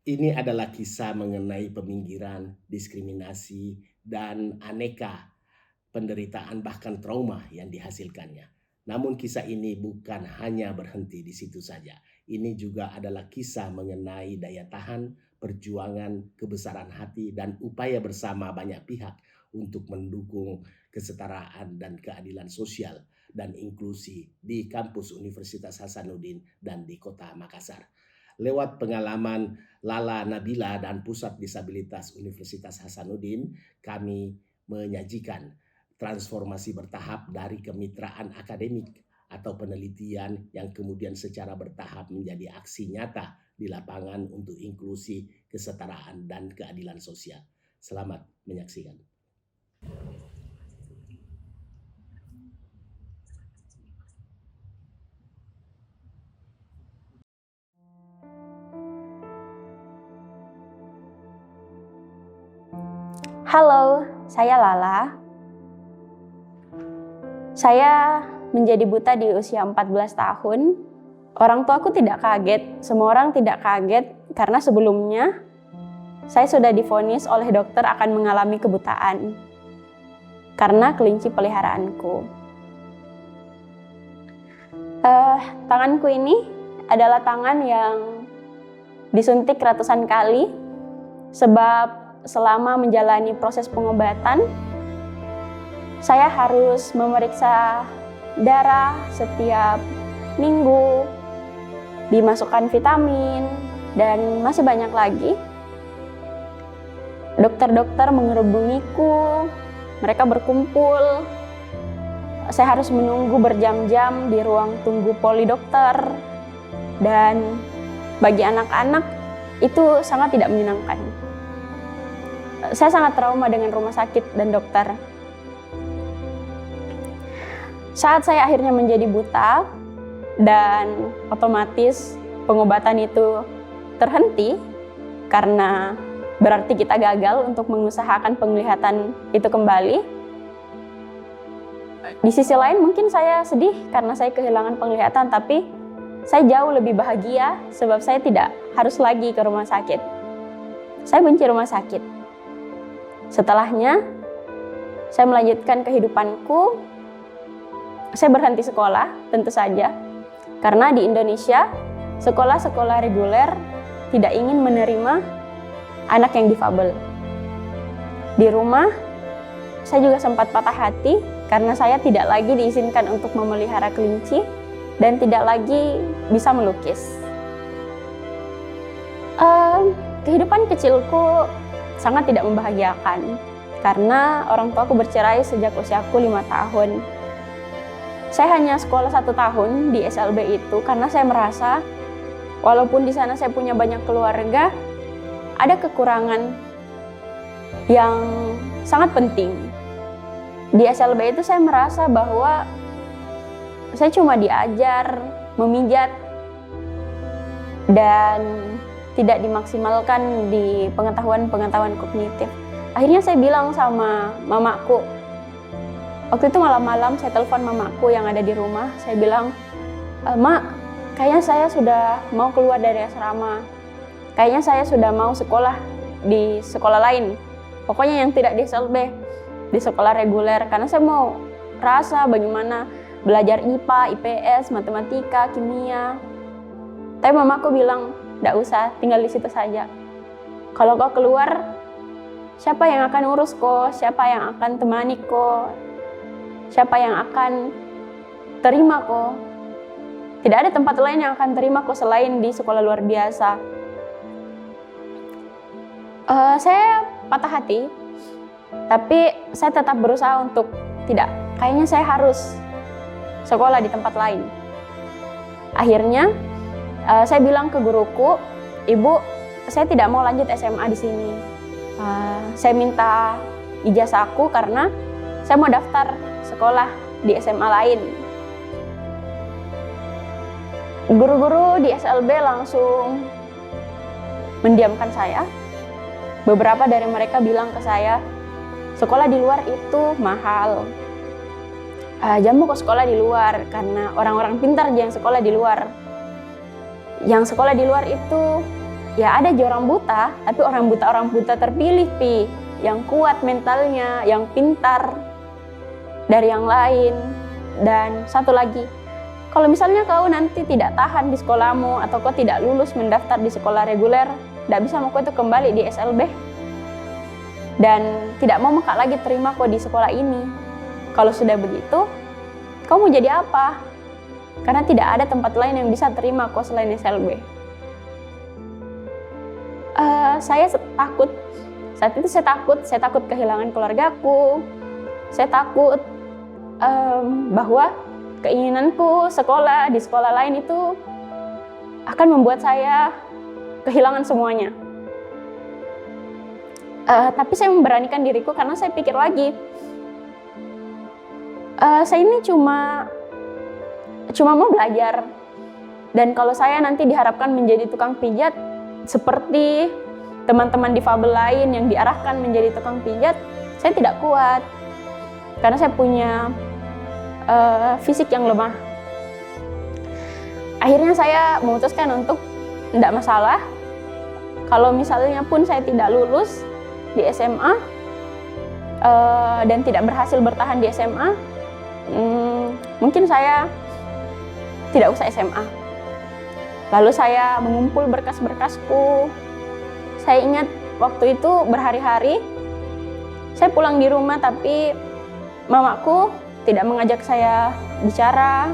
Ini adalah kisah mengenai peminggiran, diskriminasi, dan aneka penderitaan bahkan trauma yang dihasilkannya. Namun kisah ini bukan hanya berhenti di situ saja. Ini juga adalah kisah mengenai daya tahan, perjuangan, kebesaran hati, dan upaya bersama banyak pihak untuk mendukung kesetaraan dan keadilan sosial dan inklusi di kampus Universitas Hasanuddin dan di kota Makassar. Lewat pengalaman Lala Nabila dan Pusat Disabilitas Universitas Hasanuddin, kami menyajikan transformasi bertahap dari kemitraan akademik atau penelitian yang kemudian secara bertahap menjadi aksi nyata di lapangan untuk inklusi, kesetaraan, dan keadilan sosial. Selamat menyaksikan. Halo, saya Lala. Saya menjadi buta di usia 14 tahun. Orang tuaku tidak kaget, semua orang tidak kaget karena sebelumnya saya sudah divonis oleh dokter akan mengalami kebutaan karena kelinci peliharaanku. Tanganku ini adalah tangan yang disuntik ratusan kali sebab selama menjalani proses pengobatan, saya harus memeriksa darah setiap minggu, dimasukkan vitamin, dan masih banyak lagi. Dokter-dokter menghubungiku, mereka berkumpul. Saya harus menunggu berjam-jam di ruang tunggu poli dokter. Dan bagi anak-anak itu sangat tidak menyenangkan. Saya sangat trauma dengan rumah sakit dan dokter. Saat saya akhirnya menjadi buta dan otomatis pengobatan itu terhenti karena berarti kita gagal untuk mengusahakan penglihatan itu kembali. Di sisi lain mungkin saya sedih karena saya kehilangan penglihatan, tapi saya jauh lebih bahagia sebab saya tidak harus lagi ke rumah sakit. Saya benci rumah sakit. Setelahnya, saya melanjutkan kehidupanku. Saya berhenti sekolah, tentu saja. Karena di Indonesia, sekolah-sekolah reguler tidak ingin menerima anak yang difabel. Di rumah, saya juga sempat patah hati karena saya tidak lagi diizinkan untuk memelihara kelinci dan tidak lagi bisa melukis. Kehidupan kecilku sangat tidak membahagiakan karena orang tuaku bercerai sejak usiaku 5 tahun. Saya hanya sekolah 1 tahun di SLB itu karena saya merasa walaupun di sana saya punya banyak keluarga, ada kekurangan yang sangat penting. Di SLB itu saya merasa bahwa saya cuma diajar memijat dan tidak dimaksimalkan di pengetahuan kognitif. Akhirnya saya bilang sama mamaku, waktu itu malam-malam saya telepon mamaku yang ada di rumah, saya bilang, "Mak, kayaknya saya sudah mau keluar dari asrama. Kayaknya saya sudah mau sekolah di sekolah lain. Pokoknya yang tidak di SLB, di sekolah reguler. Karena saya mau rasa bagaimana belajar IPA, IPS, matematika, kimia." Tapi mamaku bilang, "Nggak usah, tinggal di situ saja. Kalau kau keluar, siapa yang akan urus kau? Siapa yang akan temani kau? Siapa yang akan terima kau? Tidak ada tempat lain yang akan terima kau selain di sekolah luar biasa." Saya patah hati, tapi saya tetap berusaha untuk tidak. Kayaknya saya harus sekolah di tempat lain. Akhirnya, saya bilang ke guruku, "Ibu, saya tidak mau lanjut SMA di sini. Saya minta ijazahku karena saya mau daftar sekolah di SMA lain." Guru-guru di SLB langsung mendiamkan saya. Beberapa dari mereka bilang ke saya, "Sekolah di luar itu mahal. Jangan kok sekolah di luar karena orang-orang pintar yang sekolah di luar. Yang sekolah di luar itu ya ada aja orang buta, tapi orang buta terpilih pi, yang kuat mentalnya, yang pintar dari yang lain. Dan satu lagi, kalau misalnya kau nanti tidak tahan di sekolahmu atau kau tidak lulus mendaftar di sekolah reguler, tidak bisa mau kau itu kembali di SLB dan tidak mau kak lagi terima kau di sekolah ini. Kalau sudah begitu, kau mau jadi apa? Karena tidak ada tempat lain yang bisa terima kau selain SLB. Saya takut. Saat itu saya takut kehilangan keluargaku. Saya takut bahwa keinginanku sekolah di sekolah lain itu akan membuat saya kehilangan semuanya. Tapi saya memberanikan diriku karena saya pikir lagi, saya ini cuma mau belajar. Dan kalau saya nanti diharapkan menjadi tukang pijat seperti teman-teman difabel lain yang diarahkan menjadi tukang pijat, saya tidak kuat karena saya punya fisik yang lemah. Akhirnya saya memutuskan untuk tidak masalah kalau misalnya pun saya tidak lulus di SMA dan tidak berhasil bertahan di SMA, mungkin saya tidak usah SMA. Lalu saya mengumpul berkas-berkasku. Saya ingat waktu itu berhari-hari saya pulang di rumah tapi mamaku tidak mengajak saya bicara,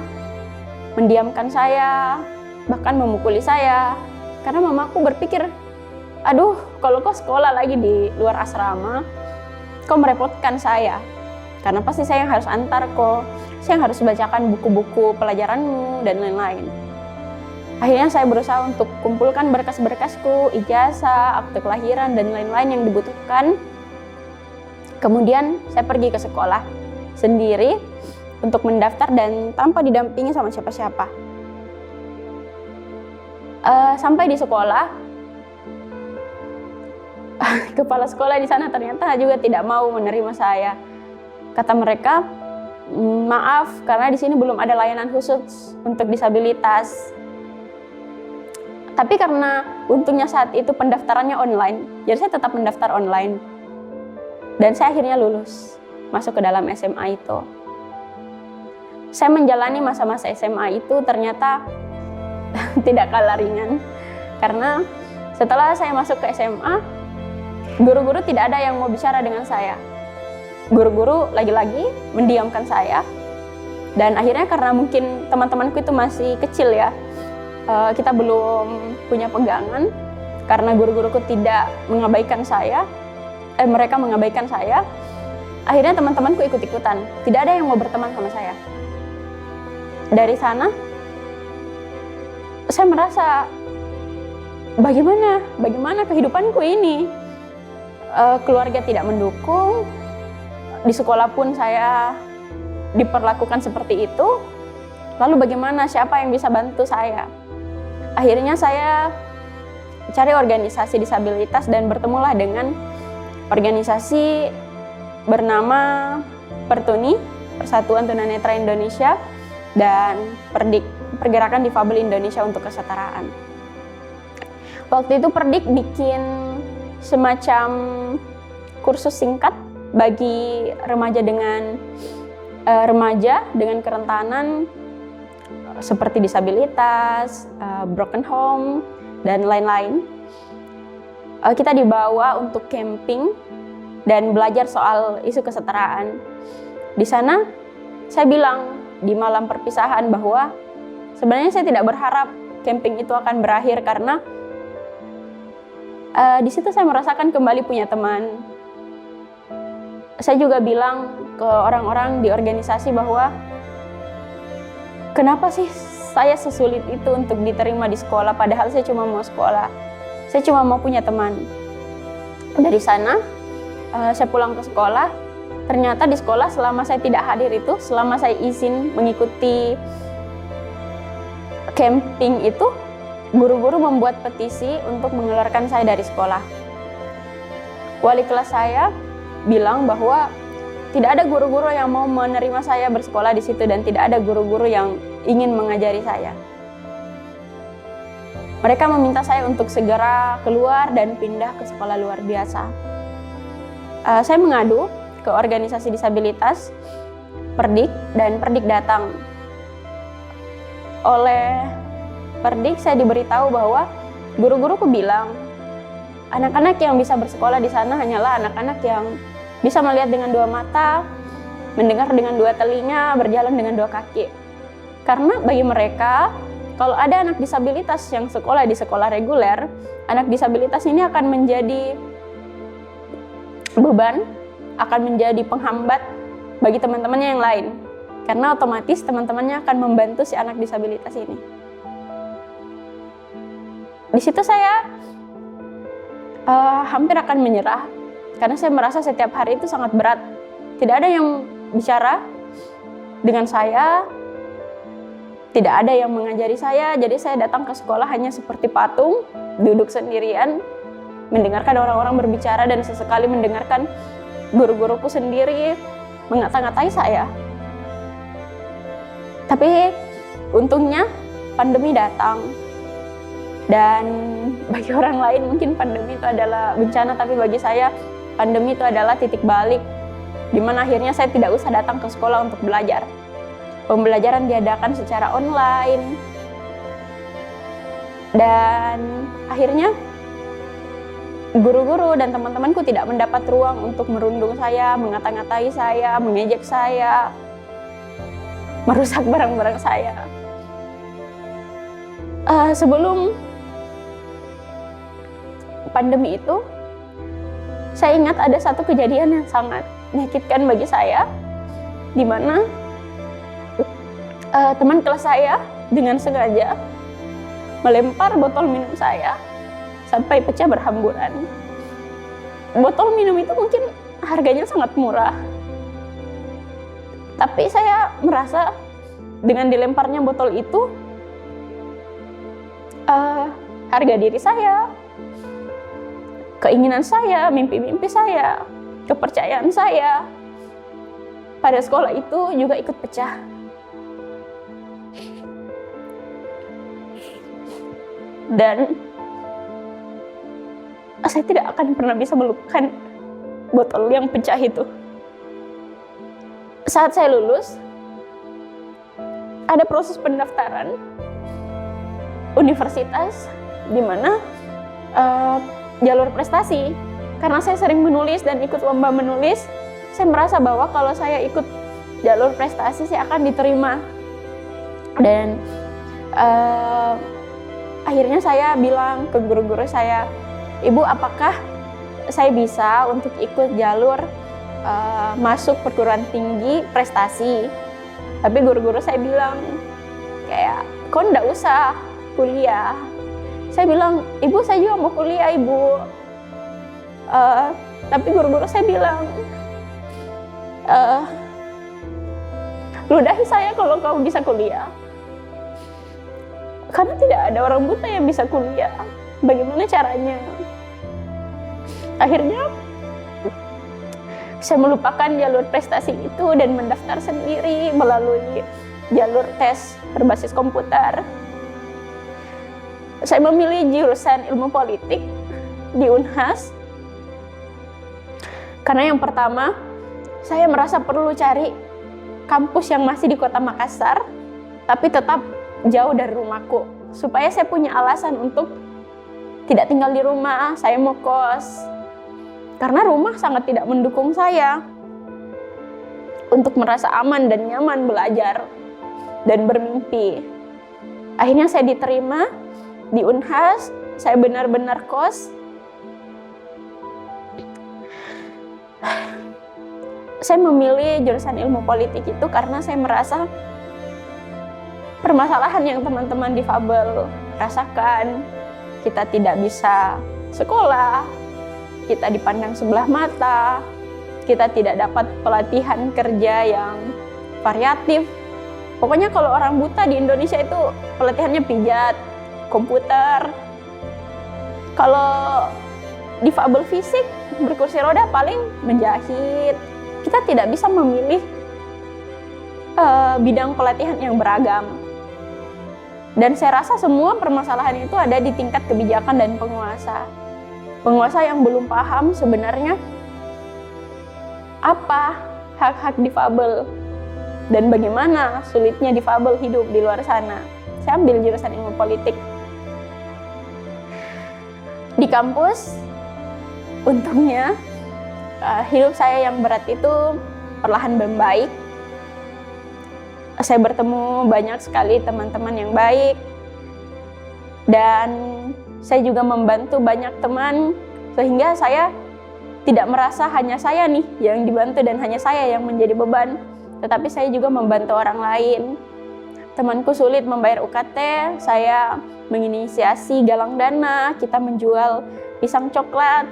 mendiamkan saya, bahkan memukuli saya. Karena mamaku berpikir, aduh kalau kau sekolah lagi di luar asrama, kau merepotkan saya. Karena pasti saya yang harus antar kau, saya yang harus bacakan buku-buku pelajaranmu dan lain-lain. Akhirnya saya berusaha untuk kumpulkan berkas-berkasku, ijazah, akte kelahiran, dan lain-lain yang dibutuhkan. Kemudian saya pergi ke sekolah sendiri untuk mendaftar dan tanpa didampingi sama siapa-siapa. Sampai di sekolah, kepala sekolah di sana ternyata juga tidak mau menerima saya. Kata mereka, maaf karena di sini belum ada layanan khusus untuk disabilitas. Tapi karena untungnya saat itu pendaftarannya online, jadi saya tetap mendaftar online. Dan saya akhirnya lulus, masuk ke dalam SMA itu. Saya menjalani masa-masa SMA itu ternyata tidak kalah ringan. Karena setelah saya masuk ke SMA, guru-guru tidak ada yang mau bicara dengan saya. Guru-guru lagi-lagi mendiamkan saya. Dan akhirnya karena mungkin teman-temanku itu masih kecil ya, kita belum punya pegangan. Karena guru-guruku tidak mengabaikan saya, mereka mengabaikan saya. Akhirnya teman-temanku ikut-ikutan, tidak ada yang mau berteman sama saya. Dari sana, saya merasa bagaimana kehidupanku ini. Keluarga tidak mendukung, di sekolah pun saya diperlakukan seperti itu. Lalu bagaimana, siapa yang bisa bantu saya? Akhirnya saya cari organisasi disabilitas dan bertemulah dengan organisasi bernama Pertuni, Persatuan Tunanetra Indonesia, dan Perdik, Pergerakan Difabel Indonesia untuk Kesetaraan. Waktu itu Perdik bikin semacam kursus singkat bagi remaja dengan kerentanan seperti disabilitas, broken home, dan lain-lain. Kita dibawa untuk camping dan belajar soal isu kesetaraan. Di sana saya bilang di malam perpisahan bahwa sebenarnya saya tidak berharap camping itu akan berakhir karena di situ saya merasakan kembali punya teman. Saya juga bilang ke orang-orang di organisasi bahwa kenapa sih saya sesulit itu untuk diterima di sekolah padahal saya cuma mau sekolah. Saya cuma mau punya teman. Dari sana, saya pulang ke sekolah. Ternyata di sekolah selama saya tidak hadir itu, selama saya izin mengikuti camping itu, guru-guru membuat petisi untuk mengeluarkan saya dari sekolah. Wali kelas saya bilang bahwa tidak ada guru-guru yang mau menerima saya bersekolah di situ dan tidak ada guru-guru yang ingin mengajari saya. Mereka meminta saya untuk segera keluar dan pindah ke sekolah luar biasa. Saya mengadu ke organisasi disabilitas, Perdik, dan Perdik datang. Oleh Perdik saya diberitahu bahwa guru-guruku bilang, anak-anak yang bisa bersekolah di sana hanyalah anak-anak yang bisa melihat dengan 2 mata, mendengar dengan 2 telinga, berjalan dengan 2 kaki. Karena bagi mereka, kalau ada anak disabilitas yang sekolah di sekolah reguler, anak disabilitas ini akan menjadi beban, akan menjadi penghambat bagi teman-temannya yang lain. Karena otomatis teman-temannya akan membantu si anak disabilitas ini. Di situ saya hampir akan menyerah, karena saya merasa setiap hari itu sangat berat. Tidak ada yang bicara dengan saya, tidak ada yang mengajari saya, jadi saya datang ke sekolah hanya seperti patung, duduk sendirian, mendengarkan orang-orang berbicara dan sesekali mendengarkan guru-guruku sendiri mengata-ngatai saya. Tapi untungnya pandemi datang. Dan bagi orang lain mungkin pandemi itu adalah bencana, tapi bagi saya pandemi itu adalah titik balik di mana akhirnya saya tidak usah datang ke sekolah untuk belajar. Pembelajaran diadakan secara online. Dan akhirnya guru-guru dan teman-temanku tidak mendapat ruang untuk merundung saya, mengata-ngatai saya, mengejek saya, merusak barang-barang saya. Sebelum pandemi itu, saya ingat ada satu kejadian yang sangat menyakitkan bagi saya, di mana teman kelas saya dengan sengaja melempar botol minum saya sampai pecah berhamburan. Botol minum itu mungkin harganya sangat murah, tapi saya merasa dengan dilemparnya botol itu, harga diri saya, keinginan saya, mimpi-mimpi saya, kepercayaan saya pada sekolah itu juga ikut pecah. Dan saya tidak akan pernah bisa melupakan botol yang pecah itu. Saat saya lulus, ada proses pendaftaran universitas di mana jalur prestasi. Karena saya sering menulis dan ikut lomba menulis, saya merasa bahwa kalau saya ikut jalur prestasi saya akan diterima. Dan akhirnya saya bilang ke guru-guru saya, "Ibu, apakah saya bisa untuk ikut jalur masuk perguruan tinggi prestasi?" Tapi guru-guru saya bilang kayak, "Kau nggak usah kuliah." Saya bilang, "Ibu, saya juga mau kuliah, Ibu." Tapi guru-guru saya bilang, "Ludahi saya kalau kau bisa kuliah. Karena tidak ada orang buta yang bisa kuliah. Bagaimana caranya?" Akhirnya saya melupakan jalur prestasi itu dan mendaftar sendiri melalui jalur tes berbasis komputer. Saya memilih jurusan ilmu politik di Unhas. Karena yang pertama, saya merasa perlu cari kampus yang masih di kota Makassar, tapi tetap jauh dari rumahku, supaya saya punya alasan untuk tidak tinggal di rumah, saya mau kos. Karena rumah sangat tidak mendukung saya untuk merasa aman dan nyaman belajar dan bermimpi. Akhirnya saya diterima di Unhas, saya benar-benar kos. Saya memilih jurusan ilmu politik itu karena saya merasa permasalahan yang teman-teman difabel rasakan. Kita tidak bisa sekolah, kita dipandang sebelah mata, kita tidak dapat pelatihan kerja yang variatif. Pokoknya kalau orang buta di Indonesia itu pelatihannya pijat, komputer. Kalau difabel fisik, berkursi roda paling menjahit. Kita tidak bisa memilih bidang pelatihan yang beragam. Dan saya rasa semua permasalahan itu ada di tingkat kebijakan dan penguasa. Penguasa yang belum paham sebenarnya apa hak-hak difabel dan bagaimana sulitnya difabel hidup di luar sana. Saya ambil jurusan ilmu politik. Di kampus, untungnya hidup saya yang berat itu perlahan membaik. Saya bertemu banyak sekali teman-teman yang baik, dan saya juga membantu banyak teman, sehingga saya tidak merasa hanya saya nih yang dibantu dan hanya saya yang menjadi beban, tetapi saya juga membantu orang lain. Temanku sulit membayar UKT, saya menginisiasi galang dana, kita menjual pisang coklat,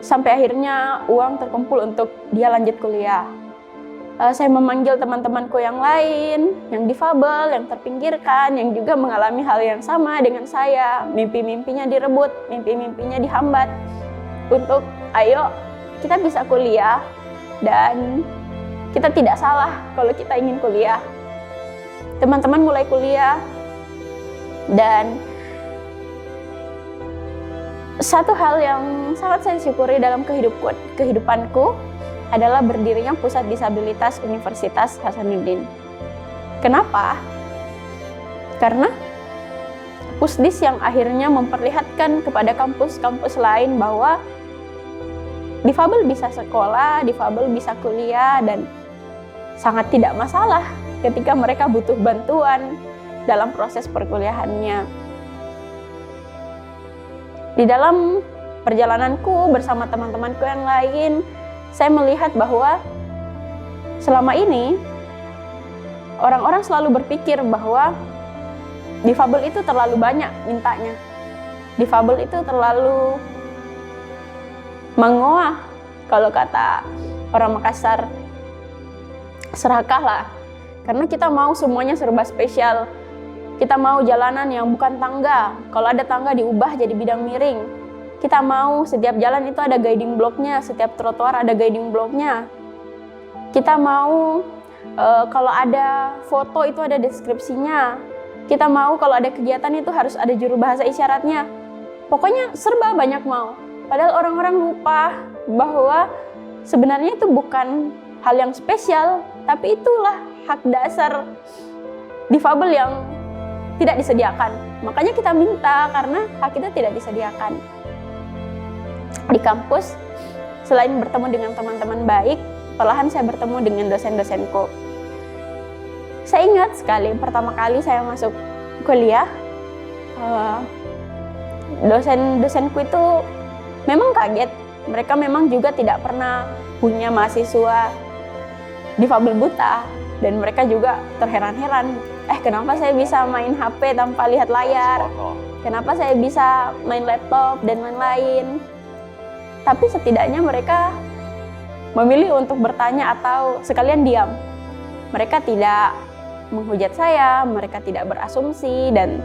sampai akhirnya uang terkumpul untuk dia lanjut kuliah. Saya memanggil teman-temanku yang lain, yang difabel, yang terpinggirkan, yang juga mengalami hal yang sama dengan saya. Mimpi-mimpinya direbut, mimpi-mimpinya dihambat. Untuk ayo kita bisa kuliah, dan kita tidak salah kalau kita ingin kuliah. Teman-teman mulai kuliah, dan satu hal yang sangat saya syukuri dalam kehidupanku adalah berdirinya Pusat Disabilitas Universitas Hasanuddin. Kenapa? Karena Pusdis yang akhirnya memperlihatkan kepada kampus-kampus lain bahwa difabel bisa sekolah, difabel bisa kuliah, dan sangat tidak masalah ketika mereka butuh bantuan dalam proses perkuliahannya. Di dalam perjalananku bersama teman-temanku yang lain, saya melihat bahwa selama ini orang-orang selalu berpikir bahwa difabel itu terlalu banyak mintanya. Difabel itu terlalu mengoah, kalau kata orang Makassar, serakahlah. Karena kita mau semuanya serba spesial. Kita mau jalanan yang bukan tangga, kalau ada tangga diubah jadi bidang miring. Kita mau setiap jalan itu ada guiding blocknya, setiap trotoar ada guiding blocknya. Kita mau kalau ada foto itu ada deskripsinya. Kita mau kalau ada kegiatan itu harus ada juru bahasa isyaratnya. Pokoknya serba banyak mau. Padahal orang-orang lupa bahwa sebenarnya itu bukan hal yang spesial, tapi itulah hak dasar difabel yang tidak disediakan. Makanya kita minta karena hak itu tidak disediakan. Di kampus, selain bertemu dengan teman-teman baik, perlahan saya bertemu dengan dosen-dosenku. Saya ingat sekali pertama kali saya masuk kuliah, dosen-dosenku itu memang kaget. Mereka memang juga tidak pernah punya mahasiswa difabel buta, dan mereka juga terheran-heran. Kenapa saya bisa main HP tanpa lihat layar? Kenapa saya bisa main laptop dan lain-lain? Tapi setidaknya mereka memilih untuk bertanya atau sekalian diam. Mereka tidak menghujat saya, mereka tidak berasumsi, dan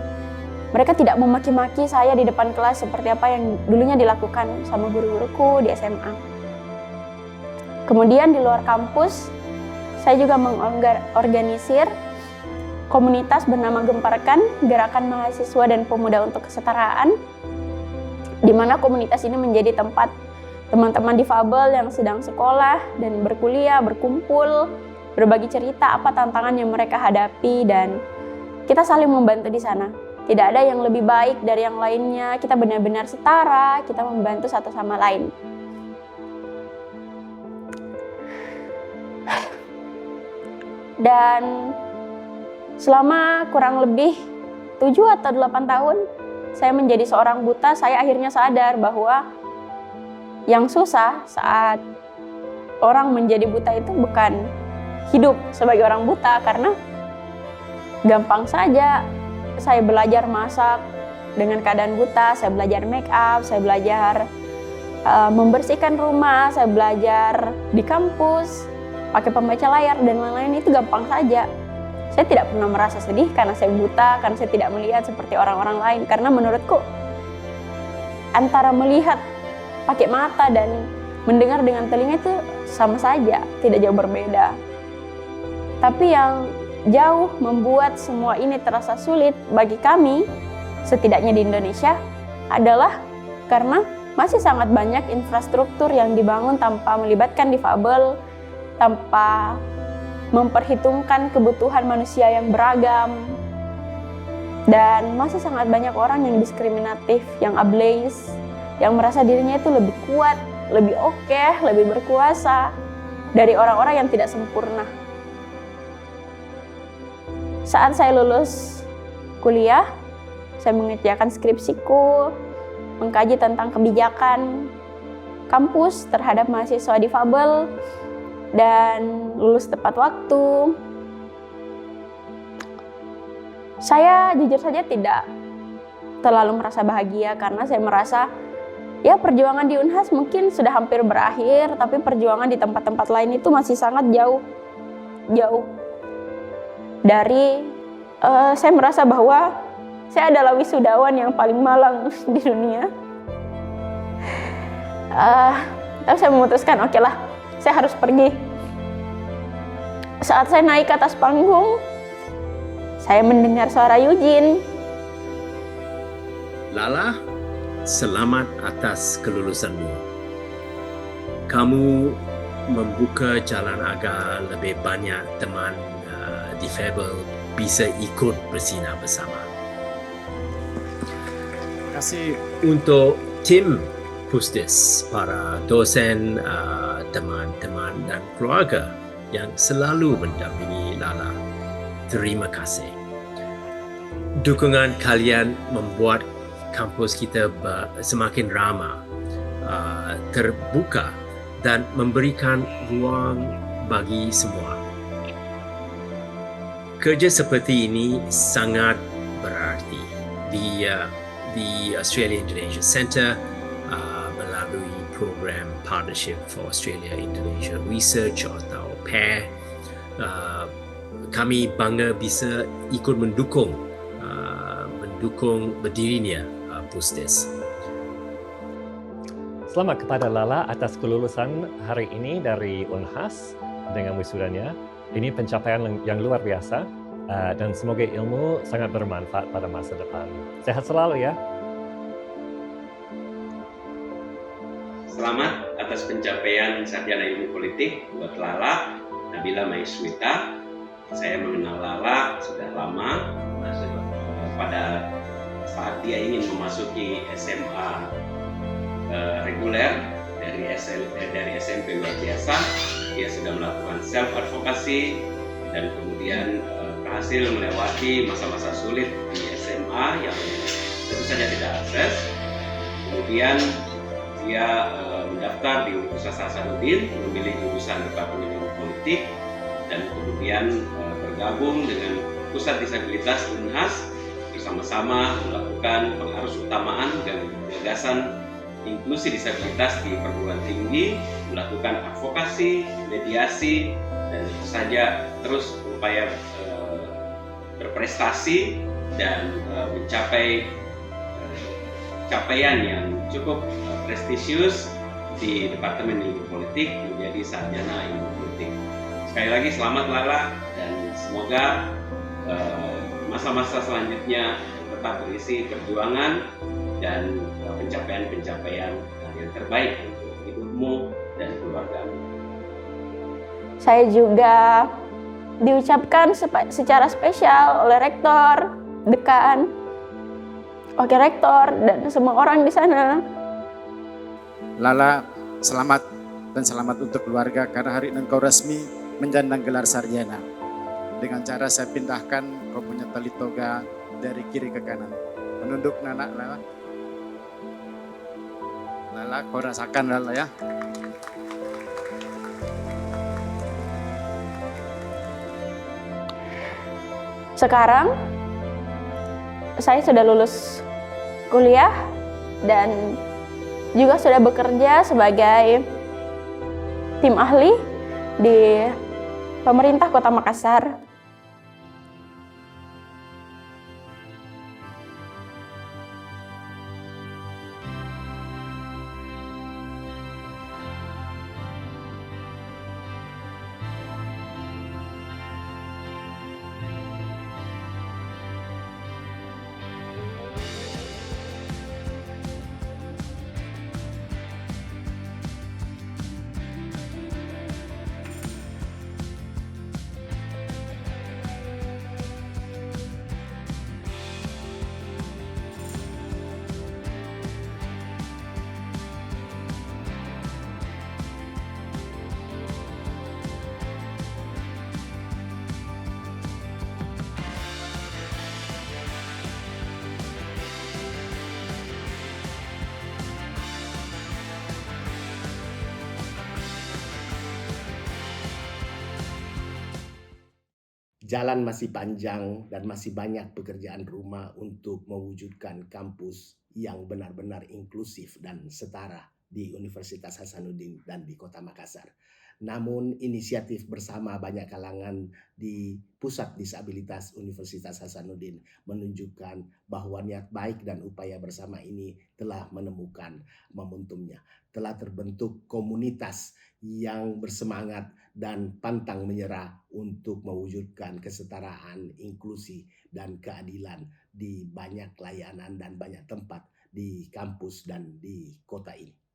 mereka tidak memaki-maki saya di depan kelas seperti apa yang dulunya dilakukan sama guru-guruku di SMA. Kemudian di luar kampus, saya juga mengorganisir komunitas bernama Gemparkan, Gerakan Mahasiswa dan Pemuda untuk Kesetaraan, di mana komunitas ini menjadi tempat teman-teman difabel yang sedang sekolah dan berkuliah, berkumpul, berbagi cerita apa tantangan yang mereka hadapi, dan kita saling membantu di sana. Tidak ada yang lebih baik dari yang lainnya, kita benar-benar setara, kita membantu satu sama lain. Dan selama kurang lebih 7 atau 8 tahun saya menjadi seorang buta, saya akhirnya sadar bahwa yang susah saat orang menjadi buta itu bukan hidup sebagai orang buta, karena gampang saja saya belajar masak dengan keadaan buta, saya belajar make up, saya belajar membersihkan rumah, saya belajar di kampus pakai pembaca layar dan lain-lain, itu gampang saja. Saya tidak pernah merasa sedih karena saya buta, karena saya tidak melihat seperti orang-orang lain, karena menurutku antara melihat pakai mata dan mendengar dengan telinga itu sama saja, tidak jauh berbeda. Tapi yang jauh membuat semua ini terasa sulit bagi kami, setidaknya di Indonesia, adalah karena masih sangat banyak infrastruktur yang dibangun tanpa melibatkan difabel, tanpa memperhitungkan kebutuhan manusia yang beragam, dan masih sangat banyak orang yang diskriminatif, yang ableis, yang merasa dirinya itu lebih kuat, lebih oke, lebih berkuasa dari orang-orang yang tidak sempurna. Saat saya lulus kuliah, saya mengerjakan skripsiku, mengkaji tentang kebijakan kampus terhadap mahasiswa difabel, dan lulus tepat waktu. Saya jujur saja tidak terlalu merasa bahagia karena saya merasa ya perjuangan di Unhas mungkin sudah hampir berakhir, tapi perjuangan di tempat-tempat lain itu masih sangat jauh dari saya merasa bahwa saya adalah wisudawan yang paling malang di dunia. Tapi saya memutuskan, oke lah, saya harus pergi. Saat saya naik ke atas panggung, saya mendengar suara Eugene. Lala, selamat atas kelulusanmu. Kamu membuka jalan agar lebih banyak teman difabel bisa ikut bersinar bersama. Terima kasih untuk tim Pusdis, para dosen, teman-teman dan keluarga yang selalu mendampingi Lala. Terima kasih. Dukungan kalian membuat kampus kita semakin ramah, terbuka dan memberikan ruang bagi semua. Kerja seperti ini sangat berarti di Australia Indonesia Centre melalui program Partnership for Australia Indonesia Research atau PAIR. Kami bangga bisa ikut mendukung berdirinya Pusdis. Selamat kepada Lala atas kelulusan hari ini dari Unhas dengan wisudanya. Ini pencapaian yang luar biasa dan semoga ilmu sangat bermanfaat pada masa depan. Sehat selalu ya. Selamat atas pencapaian sarjana ilmu politik buat Lala Nabila Maiswita. Saya mengenal Lala sudah lama. Pada saat dia ingin memasuki SMA reguler dari SMP luar biasa, dia sudah melakukan self advocacy dan kemudian berhasil melewati masa-masa sulit di SMA yang tentu saja tidak akses. Kemudian dia mendaftar di Universitas Hasanuddin, memilih jurusan Departemen Ilmu Politik, dan kemudian bergabung dengan Pusat Disabilitas Unhas, bersama-sama melakukan pengharusutamaan dan gagasan inklusi disabilitas di perguruan tinggi, melakukan advokasi, mediasi, dan tentu saja terus berupaya berprestasi dan mencapai capaian yang cukup prestisius di Departemen Ilmu Politik, menjadi sarjana ilmu politik. Sekali lagi selamat Lala, dan semoga masa-masa selanjutnya tetap berisi perjuangan dan pencapaian-pencapaian yang terbaik untuk hidupmu dan keluargamu. Saya juga diucapkan secara spesial oleh rektor, dekan, wakil rektor, dan semua orang di sana. Lala, selamat dan selamat untuk keluarga karena hari ini engkau resmi menyandang gelar sarjana. Dengan cara saya pindahkan kau punya tali toga dari kiri ke kanan. Menunduk Nana, Lala. Lala, kau rasakan Lala ya. Sekarang saya sudah lulus kuliah dan juga sudah bekerja sebagai tim ahli di pemerintah Kota Makassar. Jalan masih panjang dan masih banyak pekerjaan rumah untuk mewujudkan kampus yang benar-benar inklusif dan setara di Universitas Hasanuddin dan di Kota Makassar. Namun inisiatif bersama banyak kalangan di Pusat Disabilitas Universitas Hasanuddin menunjukkan bahwa niat baik dan upaya bersama ini telah menemukan momentumnya. Telah terbentuk komunitas yang bersemangat dan pantang menyerah untuk mewujudkan kesetaraan, inklusi, dan keadilan di banyak layanan dan banyak tempat di kampus dan di kota ini.